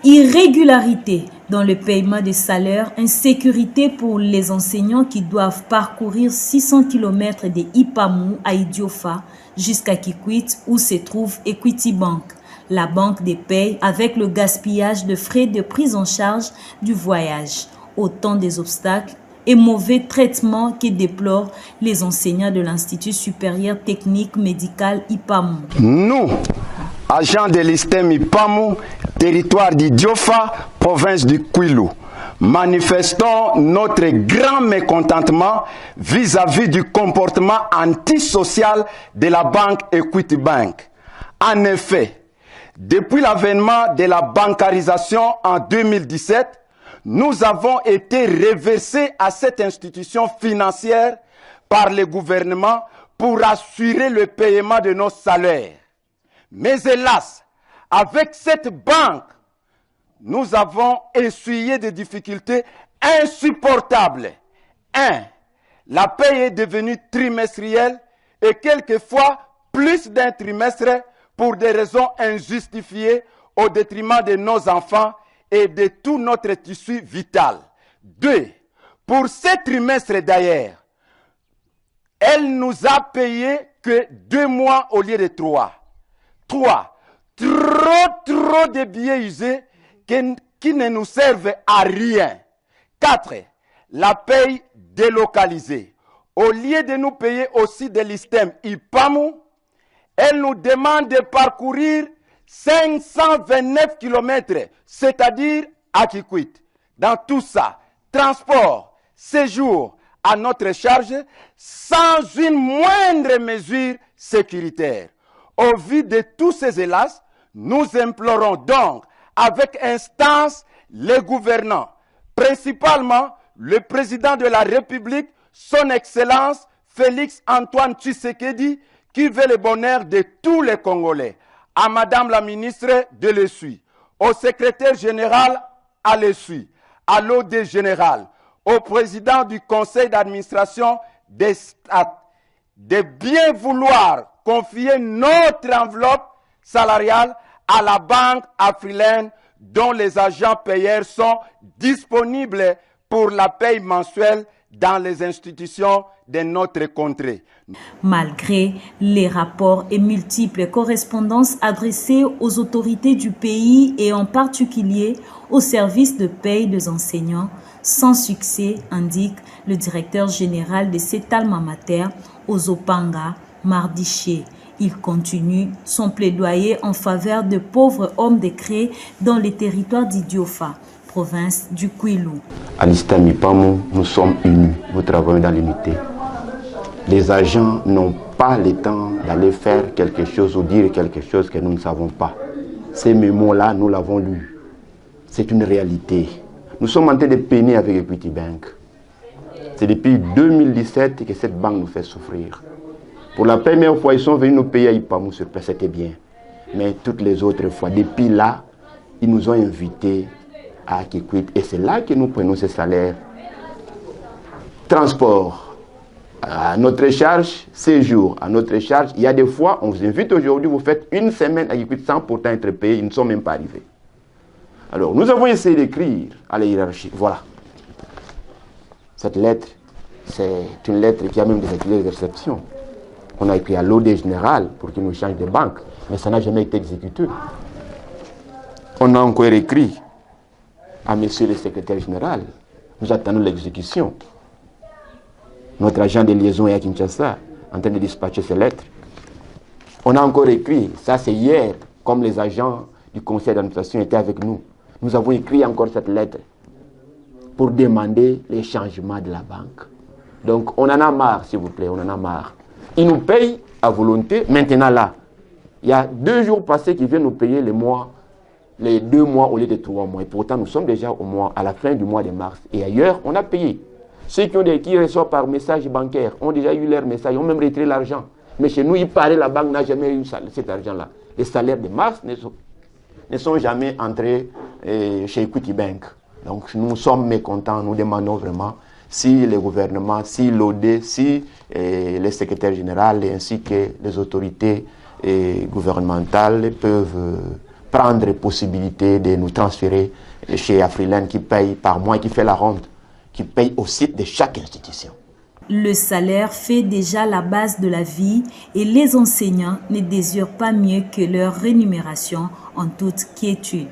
Irrégularité dans le paiement des salaires, insécurité pour les enseignants qui doivent parcourir 600 km de Ipamou à Idiofa jusqu'à Kikwit où se trouve Equity Bank, la banque des paies, avec le gaspillage de frais de prise en charge du voyage. Autant des obstacles et mauvais traitements que déplorent les enseignants de l'Institut supérieur technique médical Ipamou. Nous, agents de l'ISTEM Ipamou, territoire d'Idiofa, province du Kwilu, manifestons notre grand mécontentement vis-à-vis du comportement antisocial de la banque Equity Bank. En effet, depuis l'avènement de la bancarisation en 2017, nous avons été reversés à cette institution financière par le gouvernement pour assurer le paiement de nos salaires. Mais hélas, avec cette banque, nous avons essuyé des difficultés insupportables. 1. La paie est devenue trimestrielle et quelquefois plus d'un trimestre pour des raisons injustifiées au détriment de nos enfants et de tout notre tissu vital. 2. Pour ce trimestre d'ailleurs, elle nous a payé que 2 mois au lieu de 3. 3. Trop de billets usés qui ne nous servent à rien. 4. La paye délocalisée. Au lieu de nous payer aussi de l'ISTEM Ipamou, elle nous demande de parcourir 529 km, c'est-à-dire à Kikwit. Dans tout ça, transport, séjour à notre charge, sans une moindre mesure sécuritaire. Au vu de tous ces hélas, nous implorons donc avec instance les gouvernants, principalement le président de la République, son Excellence Félix Antoine Tshisekedi, qui veut le bonheur de tous les Congolais, à Madame la ministre de l'Essuie, au secrétaire général à l'Essuie, à l'OD général, au président du conseil d'administration des États, de bien vouloir confier notre enveloppe salariale à la banque africaine dont les agents payeurs sont disponibles pour la paie mensuelle dans les institutions de notre contrée. Malgré les rapports et multiples correspondances adressées aux autorités du pays et en particulier au service de paie des enseignants, sans succès, indique le directeur général de cet alma mater, Ozopanga Mardiché. Il continue son plaidoyer en faveur de pauvres hommes de craie dans les territoires d'Idiofa, province du Kwilu. À l'ISTEM Ipamou, nous sommes unis, nous travaillons dans l'unité. Les agents n'ont pas le temps d'aller faire quelque chose ou dire quelque chose que nous ne savons pas. Ces mémos-là, nous l'avons lus. C'est une réalité. Nous sommes en train de peiner avec Equity Bank. C'est depuis 2017 que cette banque nous fait souffrir. Pour la première fois, ils sont venus nous payer à Ipamou sur place, c'était bien. Mais toutes les autres fois, depuis là, ils nous ont invités à Kikwit. Et c'est là que nous prenons ces salaires. Transport à notre charge, séjour à notre charge. Il y a des fois, on vous invite aujourd'hui, vous faites une semaine à Kikwit sans pourtant être payé, ils ne sont même pas arrivés. Alors, nous avons essayé d'écrire à la hiérarchie. Voilà. Cette lettre, c'est une lettre qui a même des accusés de réception. On a écrit à l'OD général pour qu'il nous change de banque, mais ça n'a jamais été exécuté. On a encore écrit à monsieur le secrétaire général. Nous attendons l'exécution. Notre agent de liaison est à Kinshasa, en train de dispatcher ces lettres. On a encore écrit, ça c'est hier, comme les agents du conseil d'administration étaient avec nous. Nous avons écrit encore cette lettre pour demander les changements de la banque. Donc on en a marre, s'il vous plaît, on en a marre. Ils nous payent à volonté, maintenant là. Il y a 2 jours passés qu'ils viennent nous payer les 2 mois au lieu de 3 mois. Et pourtant, nous sommes déjà à la fin du mois de mars. Et ailleurs, on a payé. Ceux qui reçoivent par message bancaire ont déjà eu leur message, ont même retiré l'argent. Mais chez nous, il paraît la banque n'a jamais eu cet argent-là. Les salaires de mars ne sont jamais entrés chez Equity Bank. Donc nous sommes mécontents, nous demandons vraiment si le gouvernement, si l'OD, si le secrétaire général ainsi que les autorités gouvernementales peuvent prendre possibilité de nous transférer chez Afriland qui paye par mois, qui fait la ronde, qui paye au site de chaque institution. Le salaire fait déjà la base de la vie et les enseignants ne désirent pas mieux que leur rémunération en toute quiétude.